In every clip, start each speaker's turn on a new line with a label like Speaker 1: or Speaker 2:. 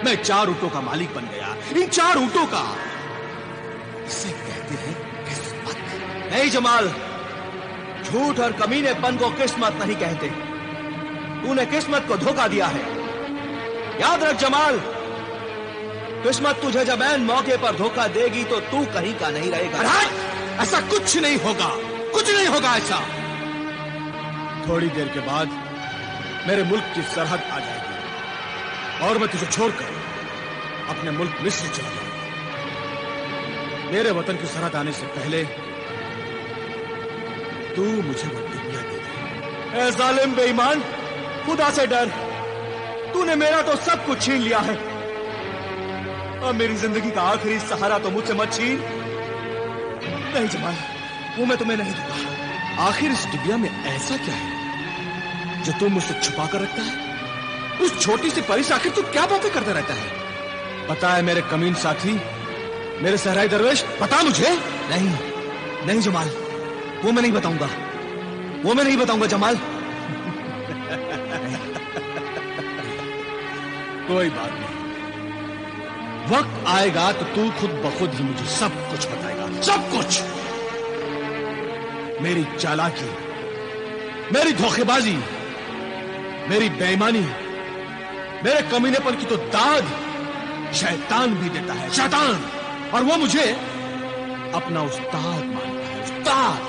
Speaker 1: मैं 4 ऊँटों का मालिक बन गया, इन 4 ऊँटों का। इसे कहते हैं किस्मत। नहीं जमाल, झूठ और कमीनेपन को किस्मत नहीं कहते। तूने किस्मत को धोखा दिया है। याद रख जमाल, किस्मत तुझे जब ऐन मौके पर धोखा देगी तो तू कहीं का नहीं रहेगा। ऐसा कुछ नहीं होगा, कुछ नहीं होगा ऐसा। थोड़ी देर के बाद मेरे मुल्क की सरहद आ जाएगी और मैं तुझे छोड़कर अपने मुल्क मिस्र चला जाऊंगा। मेरे वतन की सरहद आने से पहले तू मुझे वो डिबिया दे दे। ए जालिम बेईमान, खुदा से डर। तूने मेरा तो सब कुछ छीन लिया है। अब मेरी जिंदगी का आखिरी सहारा तो मुझसे मत छीन। नहीं जमाल, वो मैं तुम्हें नहीं दूंगा। आखिर इस डिबिया में ऐसा क्या है जो तुम मुझसे छुपा कर रखता है? उस छोटी सी परी से आखिर तू क्या बातें करता रहता है? पता है मेरे कमीन साथी, मेरे सहराई दरवेश, बता मुझे। नहीं नहीं जमाल, वो मैं नहीं बताऊंगा, वो मैं नहीं बताऊंगा जमाल। कोई बात नहीं, वक्त आएगा तो तू खुद ब खुद ही मुझे सब कुछ बताएगा, सब कुछ। मेरी चालाकी, मेरी धोखेबाजी, मेरी बेईमानी, मेरे कमीनेपन की तो दाद शैतान भी देता है, शैतान। और वो मुझे अपना उस्ताद मानता है, उस्ताद।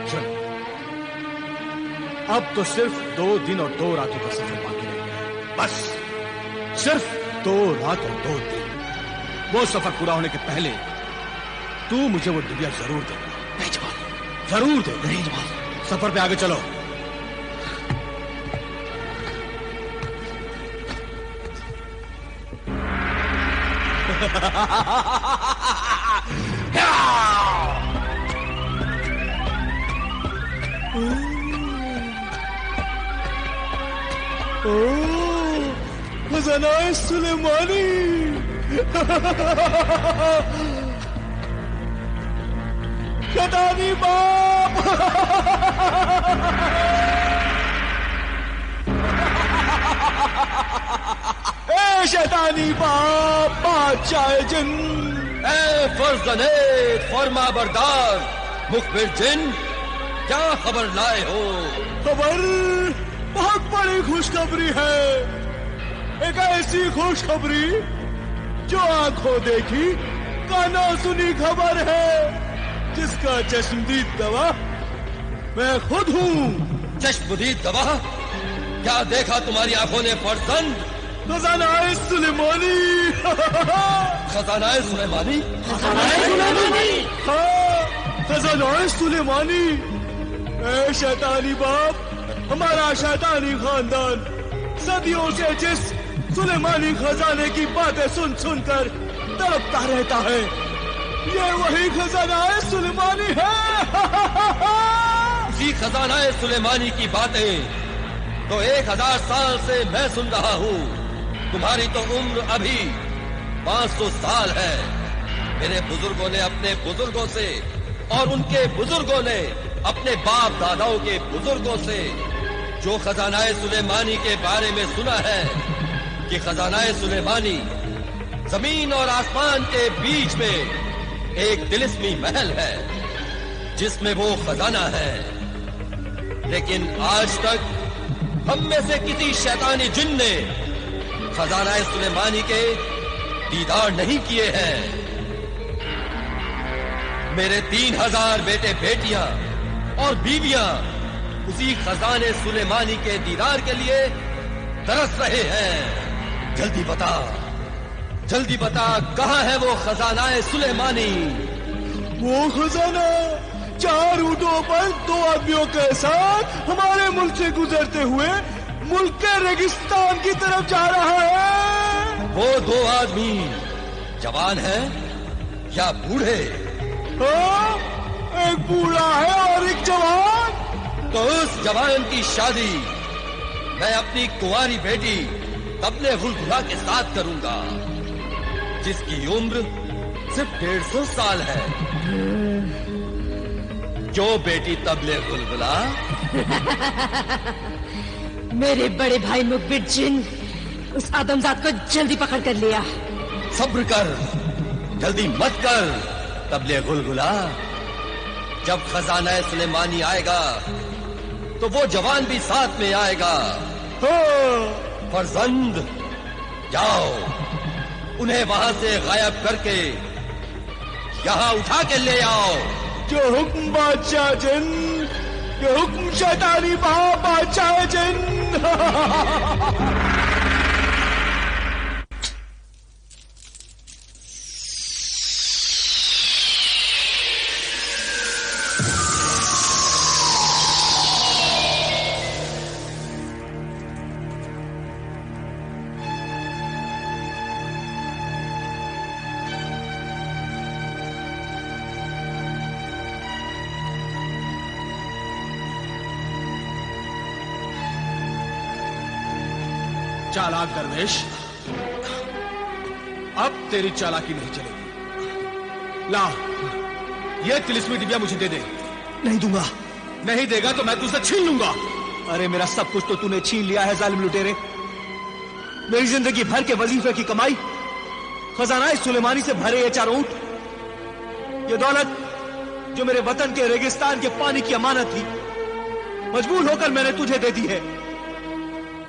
Speaker 1: चल, अब तो सिर्फ 2 दिन और 2 रातों का सफर बाकी रह गया है, बस सिर्फ 2 रात और 2 दिन। वो सफर पूरा होने के पहले तू मुझे वो डिबिया जरूर देगा। नहीं जमाल, जरूर दे। नहीं जमाल, सफर पे आगे चलो। खजाना सुलेमानी। शैतानी बाप। ए शैतानी बाप, बादशाह जिन। ए फर्जनेत, फरमा बरदार, मुखबिर जिन, क्या खबर लाए हो? खबर बहुत बड़ी खुशखबरी है। एक ऐसी खुशखबरी जो आंखों देखी कानों सुनी खबर है, जिसका चश्मदीद गवाह मैं खुद हूँ। चश्मदीद गवाह? क्या देखा तुम्हारी आंखों ने फर्जंद? खजाना-ए सुलेमानी। खजाना-ए सुलेमानी? खजाना-ए सुलेमानी? हाँ, खजाना-ए सुलेमानी। ए शैतानी बाप, हमारा शैतानी खानदान सदियों से जिस सुलेमानी खजाने की बातें सुन सुनकर तड़पता रहता है, ये वही खजाना-ए सुलेमानी है। इसी खजाना-ए सुलेमानी की बातें तो 1000 साल से मैं सुन रहा हूँ। तुम्हारी तो उम्र अभी 500 साल है। मेरे बुजुर्गों ने अपने बुजुर्गों से और उनके बुजुर्गों ने अपने बाप दादाओं के बुजुर्गों से जो खजाना-ए सुलेमानी के बारे में सुना है कि खजाना-ए सुलेमानी जमीन और आसमान के बीच में एक तिलिस्मी महल है जिसमें वो खजाना है। लेकिन आज तक हम में से किसी शैतानी जिन ने खजाना-ए सुलेमानी के दीदार नहीं किए हैं। मेरे 3000 बेटे बेटियां और बीवियां उसी खजाने सुलेमानी के दीदार के लिए तरस रहे हैं। जल्दी बता, जल्दी बता, कहाँ है वो खजाना-ए सुलेमानी? वो खजाना 4 ऊँटों पर 2 आदमियों के साथ हमारे मुल्क से गुजरते हुए मुल्क के रेगिस्तान की तरफ जा रहा है। वो 2 आदमी जवान है या बूढ़े? हाँ, एक बूढ़ा है और एक जवान। तो उस जवान की शादी मैं अपनी कुंवारी बेटी तबले गुलगुला के साथ करूंगा, जिसकी उम्र सिर्फ 150 साल है। क्यों बेटी तबले गुलगुला?
Speaker 2: मेरे बड़े भाई मुखबिर जिन, उस आदमजात को जल्दी पकड़ कर लिया।
Speaker 1: सब्र कर, जल्दी मत कर तबले गुलगुला। जब खजाना सुलेमानी आएगा तो वो जवान भी साथ में आएगा। फरजंद, जाओ उन्हें वहां से गायब करके यहाँ उठा के ले आओ।
Speaker 3: जो हुक्म बादशाह जिन, जो हुक्म शैतानी बादशाह जिन। चालाक दरवेश, अब तेरी चालाकी नहीं चलेगी। ला, ये तिलिस्मी डिबिया मुझे दे दे।
Speaker 4: नहीं दूंगा।
Speaker 3: नहीं देगा तो मैं तुझसे छीन लूंगा।
Speaker 4: अरे मेरा सब कुछ तो तूने छीन लिया है जालिम लुटेरे। मेरी जिंदगी भर के वजीफे की कमाई, खजाना सुलेमानी से भरे ये 4 ऊंट, ये दौलत जो मेरे वतन के रेगिस्तान के पानी की अमानत थी, मजबूर होकर मैंने तुझे दे दी है।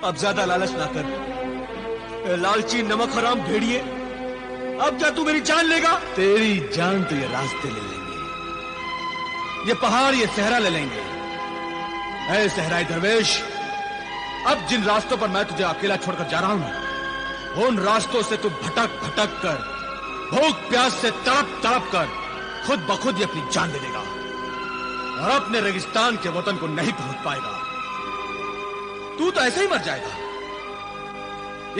Speaker 4: अब ज्यादा लालच ना कर, लालची नमक हराम भेड़िए। अब क्या तू मेरी जान लेगा?
Speaker 3: तेरी जान तो ये रास्ते ले लेंगे, ये पहाड़, ये सहरा ले लेंगे। ऐ सहराई दरवेश, अब जिन रास्तों पर मैं तुझे अकेला छोड़कर जा रहा हूं, उन रास्तों से तू भटक भटक कर, भूख प्यास से तड़प तड़प कर खुद ब खुद ही अपनी जान दे देगा और अपने रेगिस्तान के वतन को नहीं पहुंच पाएगा। तू तो ऐसे ही मर जाएगा।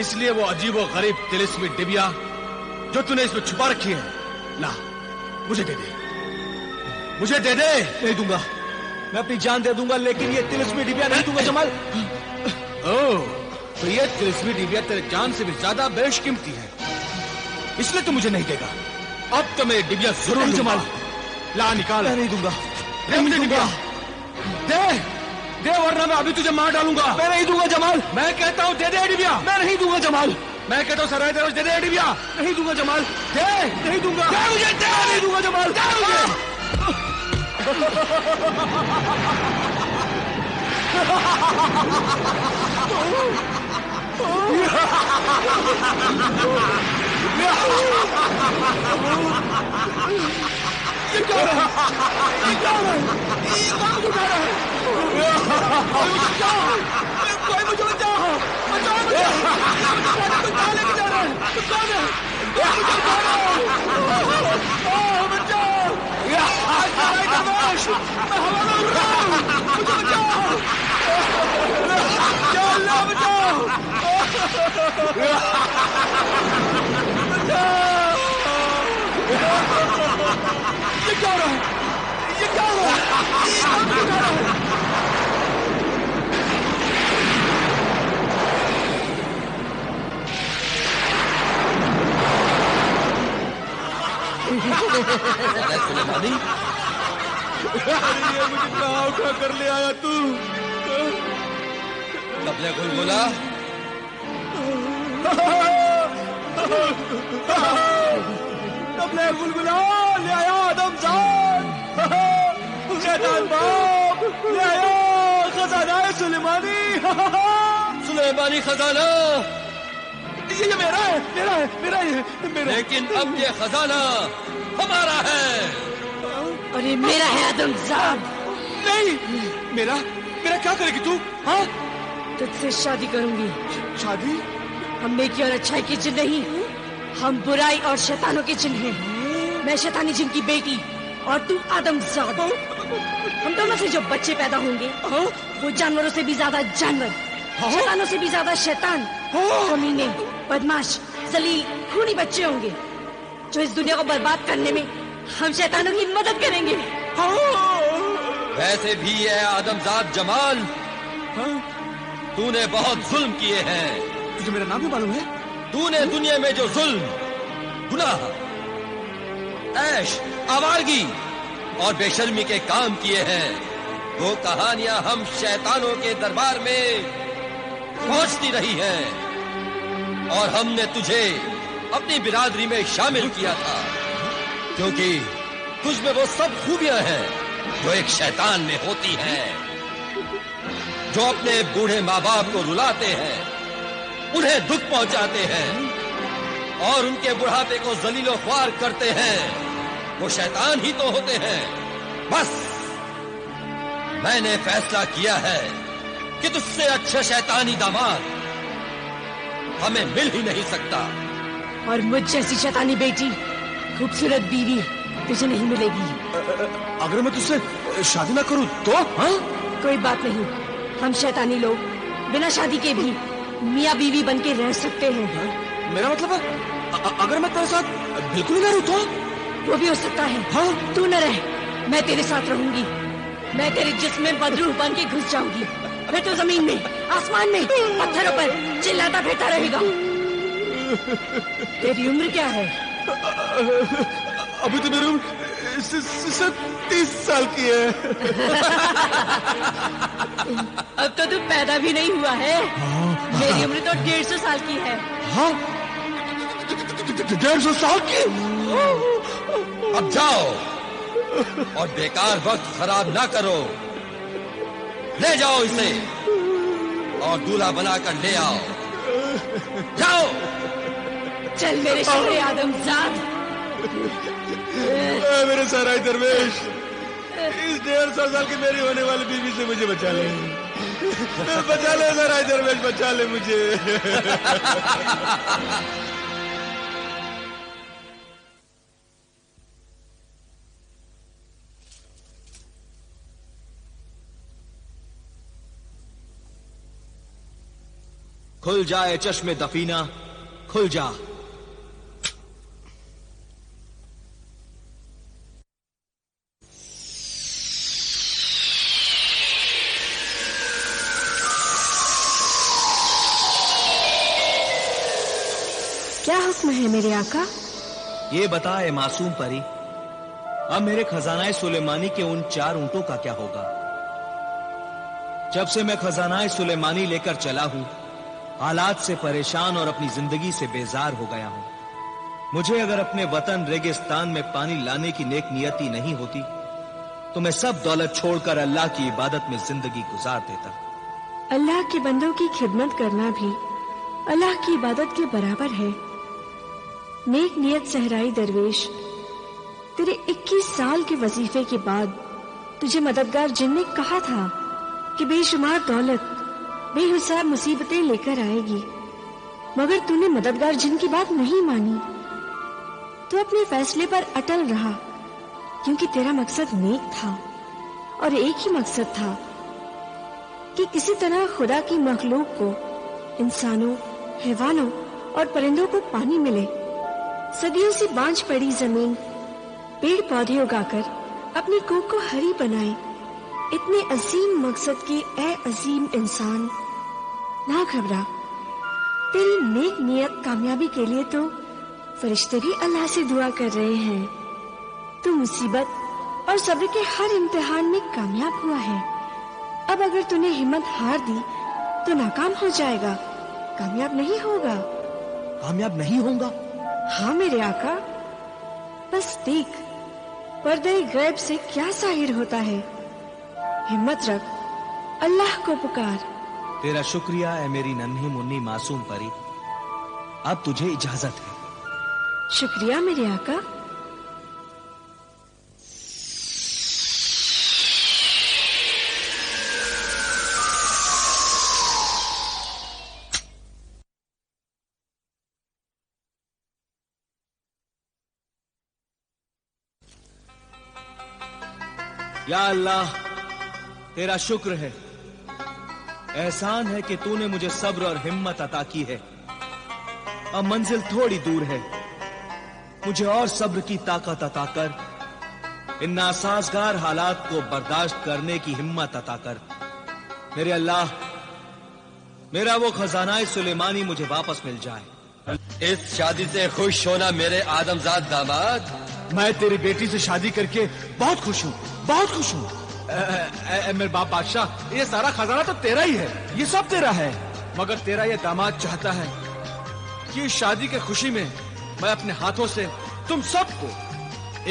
Speaker 3: इसलिए वो अजीब और गरीब तिलिस्मी डिबिया जो तूने इसमें छुपा रखी है, ला मुझे दे दे, मुझे दे दे।
Speaker 4: नहीं दूंगा, मैं अपनी जान दे दूंगा, लेकिन ये तिलिस्मी डिबिया नहीं दूंगा जमाल।
Speaker 3: ओह, तो ये तिलिस्मी डिबिया तेरे जान से भी ज्यादा बेशकीमती है, इसलिए तू मुझे नहीं देगा। अब तो मैं डिबिया जरूर
Speaker 4: जमाल।
Speaker 3: ला निकाल।
Speaker 4: मैं नहीं दूंगा।
Speaker 3: दे मुझे डिबिया, दे दे, वरना मैं अभी तुझे मार डालूंगा।
Speaker 4: मैं नहीं दूंगा जमाल।
Speaker 3: मैं कहता हूँ दे दे डिबिया।
Speaker 4: मैं नहीं दूंगा जमाल।
Speaker 3: मैं कहता हूँ सराय दे दे डिबिया।
Speaker 4: नहीं दूंगा जमाल।
Speaker 3: दे,
Speaker 4: नहीं दूंगा।
Speaker 3: दे मुझे, दे।
Speaker 4: नहीं दूंगा जमाल।
Speaker 3: दे मुझे।
Speaker 4: कोई मुझे बचाओ, बचाओ मुझे। कहाँ लेके जा रहा है? कौन है? बचाओ। मैं हवा में उड़ रहा हूँ, मुझे बचाओ। या अल्लाह बचाओ। ये क्या हो रहा है? ये क्या हो रहा है? ये कौन मुझे उठा रहा है?
Speaker 1: सुलेमानी,
Speaker 3: ये मुझे कहाँ उठा कर ले आया तू?
Speaker 1: तबले गुलगुला,
Speaker 4: तबले गुलगुला ले आया आदमजाद, शैतान बाप ले आया खजाना सुलेमानी।
Speaker 1: सुलेमानी खजाना।
Speaker 4: ये मेरा है, मेरा है, मेरा है, मेरा।
Speaker 1: लेकिन अब ये खजाना हमारा है।
Speaker 2: और ये मेरा है आदमजाद।
Speaker 4: नहीं, मेरा मेरा क्या करेगी तू? हाँ,
Speaker 2: तुझसे शादी करूंगी।
Speaker 4: शादी?
Speaker 2: हम नेकी और अच्छाई के जिन नहीं, हम बुराई और शैतानों के जिन हैं। मैं शैतानी जिन की बेटी और तू आदमजाद। हम दोनों से जो बच्चे पैदा होंगे वो जानवरों से भी ज्यादा जानवर, शैतानों से भी ज्यादा शैतान, कमीने, बदमाश, जलील, खूनी बच्चे होंगे जो इस दुनिया को बर्बाद करने में हम शैतानों की मदद करेंगे।
Speaker 1: वैसे भी ये आदमजाद जमाल, तूने बहुत जुल्म किए हैं।
Speaker 4: तुझे मेरा नाम भी मालूम है?
Speaker 1: तूने दुनिया में जो जुल्म, गुनाह, ऐश, आवारगी और बेशर्मी के काम किए हैं, वो कहानियां हम शैतानों के दरबार में पहुंचती रही हैं। और हमने तुझे अपनी बिरादरी में शामिल किया था, क्योंकि तुझ में वो सब खूबियां हैं जो एक शैतान में होती हैं, जो अपने बूढ़े माँ बाप को रुलाते हैं, उन्हें दुख पहुंचाते हैं और उनके बुढ़ापे को जलीलो ख्वार करते हैं। वो शैतान ही तो होते हैं। बस मैंने फैसला किया है कि तुझसे अच्छे शैतानी दामाद हमें मिल ही नहीं सकता।
Speaker 2: और मुझ जैसी शैतानी बेटी, खूबसूरत बीवी तुझे नहीं मिलेगी।
Speaker 3: अगर मैं तुझसे शादी ना करूं तो? हाँ?
Speaker 2: कोई बात नहीं, हम शैतानी लोग बिना शादी के भी मियाँ बीवी बन के रह सकते हैं।
Speaker 3: मेरा मतलब है अगर मैं तेरे साथ बिल्कुल ना रहूं तो?
Speaker 2: वो भी हो सकता है।
Speaker 3: हाँ?
Speaker 2: तू न रह, मैं तेरे साथ रहूंगी। मैं तेरे जिस्म में बदरूह बन के घुस जाऊंगी, फिर तो जमीन में, आसमान में, पत्थरों पर चिल्लाता फिरता रहेगा। तेरी उम्र क्या है?
Speaker 3: अभी तो मेरी उम्र 30 साल की है।
Speaker 2: अब तो तू पैदा भी नहीं हुआ है। मेरी उम्र तो 150 साल की है।
Speaker 3: हाँ? 150 साल की?
Speaker 1: अब जाओ और बेकार वक्त खराब ना करो। ले जाओ इसे और दूल्हा बनाकर ले आओ। जाओ।
Speaker 2: चल मेरे शहरे आदमजाद।
Speaker 3: मेरे सराय दरवेश, इस 150 साल की मेरी होने वाली बीवी से मुझे बचा ले। बचा ले सराय दरवेश, बचा ले मुझे।
Speaker 4: खुल जाए चश्मे दफीना, खुल जा।
Speaker 2: क्या हुक्म है मेरे आका?
Speaker 4: ये बताए मासूम परी, अब मेरे खजानाए सुलेमानी के उन 4 ऊंटों का क्या होगा? जब से मैं खजानाए सुलेमानी लेकर चला हूं, हालात से परेशान और अपनी जिंदगी से बेजार हो गया हूं। मुझे अगर अपने वतन रेगिस्तान में पानी लाने की नेक नियति नहीं होती तो मैं सब दौलत छोड़कर अल्लाह की इबादत में जिंदगी गुजार देता।
Speaker 2: अल्लाह के बंदों की खिदमत करना भी अल्लाह की इबादत के बराबर है। नेक नियत सहराई दरवेश, तेरे 21 साल के वजीफे के बाद तुझे मददगार जिन ने कहा था कि बेशुमार दौलत बेहिसाब मुसीबतें लेकर आएगी, मगर तूने मददगार जिन की बात नहीं मानी। तू अपने फैसले पर अटल रहा, क्योंकि तेरा मकसद नेक था और एक ही मकसद था कि किसी तरह खुदा की मखलूक को, इंसानों, हैवानों और परिंदों को पानी मिले। सदियों से बांझ पड़ी जमीन पेड़ पौधे उगाकर अपनी कोख को हरी बनाए। इतने अजीम मकसद के ए अजीम इंसान, ना घबरा। तेरी नेक नियत कामयाबी के लिए तो फरिश्ते भी अल्लाह से दुआ कर रहे हैं। तू मुसीबत और सब्र के हर इम्तिहान में कामयाब हुआ है। अब अगर तूने हिम्मत हार दी तो नाकाम हो जाएगा, कामयाब नहीं होगा।
Speaker 4: कामयाब नहीं होगा?
Speaker 2: हाँ मेरे आका, बस देख पर्दे गैब से क्या जाहिर होता है। हिम्मत रख, अल्लाह को पुकार।
Speaker 4: तेरा शुक्रिया है मेरी नन्ही मुन्नी मासूम परी। अब तुझे इजाजत है।
Speaker 2: शुक्रिया मेरे आका।
Speaker 4: या अल्लाह, तेरा शुक्र है, एहसान है कि तूने मुझे सब्र और हिम्मत अता की है। अब मंजिल थोड़ी दूर है, मुझे और सब्र की ताकत अता कर। इन नासाजगार हालात को बर्दाश्त करने की हिम्मत अता कर। मेरे अल्लाह, मेरा वो खजानाए सुलेमानी मुझे वापस मिल जाए।
Speaker 1: इस शादी से खुश होना मेरे आदमजाद दामाद।
Speaker 3: मैं तेरी बेटी से शादी करके बहुत खुश हूँ, बहुत खुश हूँ। मेरे बाप बादशाह, ये सारा खजाना तो तेरा ही है, ये सब तेरा है। मगर तेरा ये दामाद चाहता है कि इस शादी के खुशी में मैं अपने हाथों से तुम सबको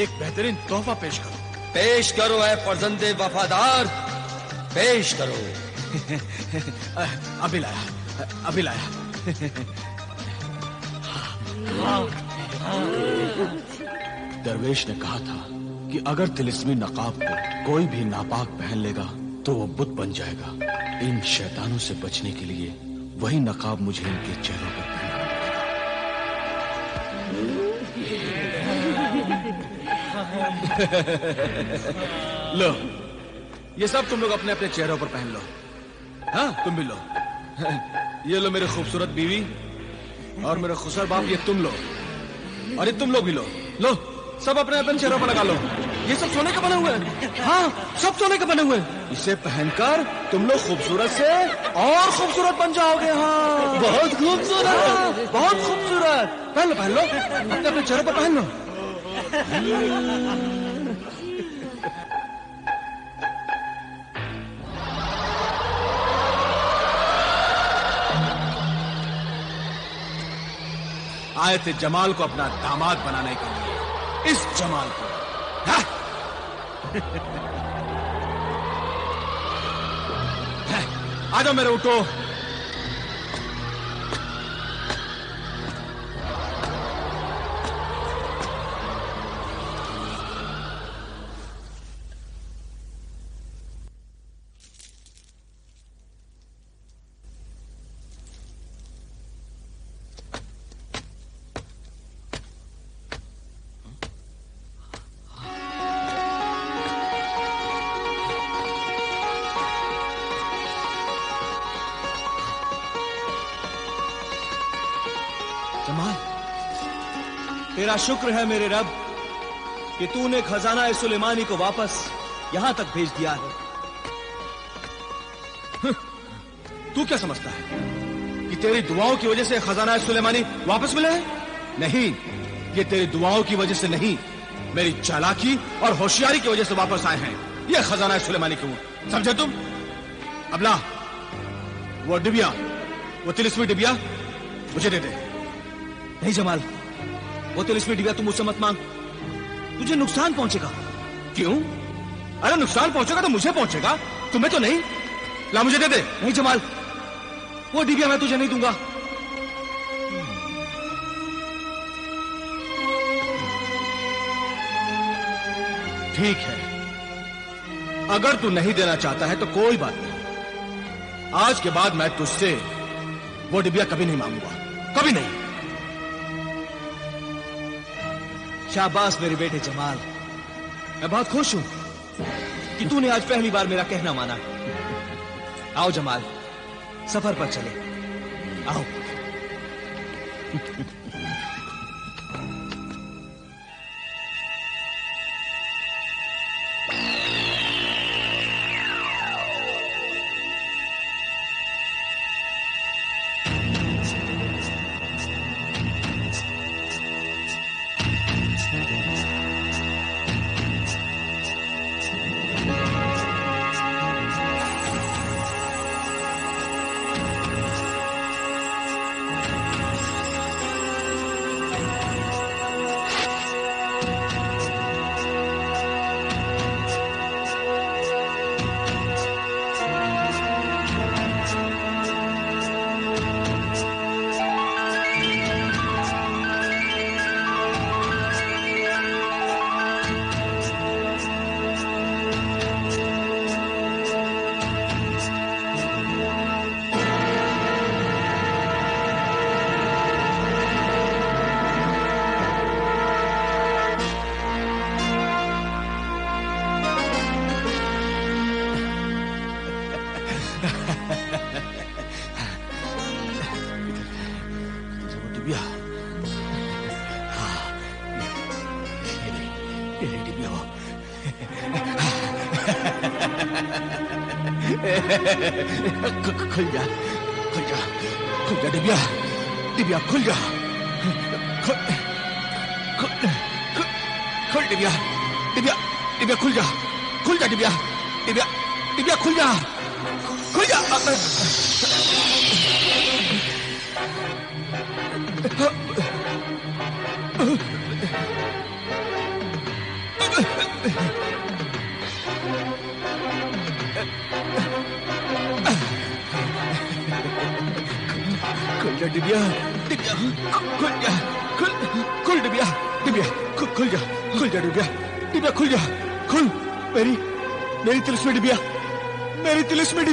Speaker 3: एक बेहतरीन तोहफा पेश करूं।
Speaker 1: पेश करो ऐ फर्जंदे वफादार, पेश करो।
Speaker 3: अभी लाया, अभी लाया। दरवेश ने कहा था कि अगर तिलिस्मी नकाब को कोई भी नापाक पहन लेगा तो वो बुत बन जाएगा। इन शैतानों से बचने के लिए वही नकाब मुझे इनके चेहरों पर पहनना पड़ेगा। लो, ये सब तुम लोग अपने अपने चेहरों पर पहन लो। हाँ, तुम भी लो। ये लो मेरी खूबसूरत बीवी और मेरे खुसर बाप, ये तुम लो और ये तुम लोग भी लो। लो, सब अपने अपने चेहरों पर लगा लो। ये सब सोने के बने हुए हैं। हाँ, सब सोने के बने हुए हैं। इसे पहनकर तुम लोग खूबसूरत से और खूबसूरत बन जाओगे। हाँ, बहुत खूबसूरत। हाँ, बहुत खूबसूरत। पहन लो, पहन लो, अपने अपने चेहरों पर पहन लो। आए थे जमाल को अपना दामाद बनाने के लिए। इस जमाल को आ जाओ मेरे ऊँटों। जमाल, तेरा शुक्र है मेरे रब कि तूने खजाना सुलेमानी को वापस यहां तक भेज दिया है। तू क्या समझता है कि तेरी दुआओं की वजह से खजाना सुलेमानी वापस मिले हैं? नहीं, ये तेरी दुआओं की वजह से नहीं, मेरी चालाकी और होशियारी की वजह से वापस आए हैं ये खजाना सुलेमानी के ऊँट। समझे तुम? अब ला वो डिबिया, वो तिलिस्मी डिबिया मुझे दे दे।
Speaker 4: नहीं जमाल, वो तिलिस्मी डिबिया तुम मुझसे मत मांग, तुझे नुकसान पहुंचेगा।
Speaker 3: क्यों? अरे नुकसान पहुंचेगा तो मुझे पहुंचेगा, तुम्हें तो नहीं। ला मुझे दे दे।
Speaker 4: नहीं जमाल, वो डिबिया मैं तुझे नहीं दूंगा।
Speaker 3: ठीक है, अगर तू नहीं देना चाहता है तो कोई बात नहीं। आज के बाद मैं तुझसे वो डिबिया कभी नहीं मांगूंगा, कभी नहीं।
Speaker 4: शाबाश मेरे बेटे जमाल, मैं बहुत खुश हूं कि तूने आज पहली बार मेरा कहना माना। आओ जमाल, सफर पर चले। आओ।
Speaker 3: खुल जा, खुल जा, खुल जा डिबिया, डिबिया खुल जा, खुल, खुल, खुल, खुल डिबिया, डिबिया, डिबिया खुल जा, खुल जा डिबिया, डिबिया, डिबिया खुल जा, खुल जा। खुल जा डिबिया, डिबिया, खुल जा, खुल डिबिया, डिबिया, खुल जा डिबिया, डिबिया खुल जा, खुल। मेरी तिलिस्मी डिबिया, मेरी तिलिस्मी डिबिया।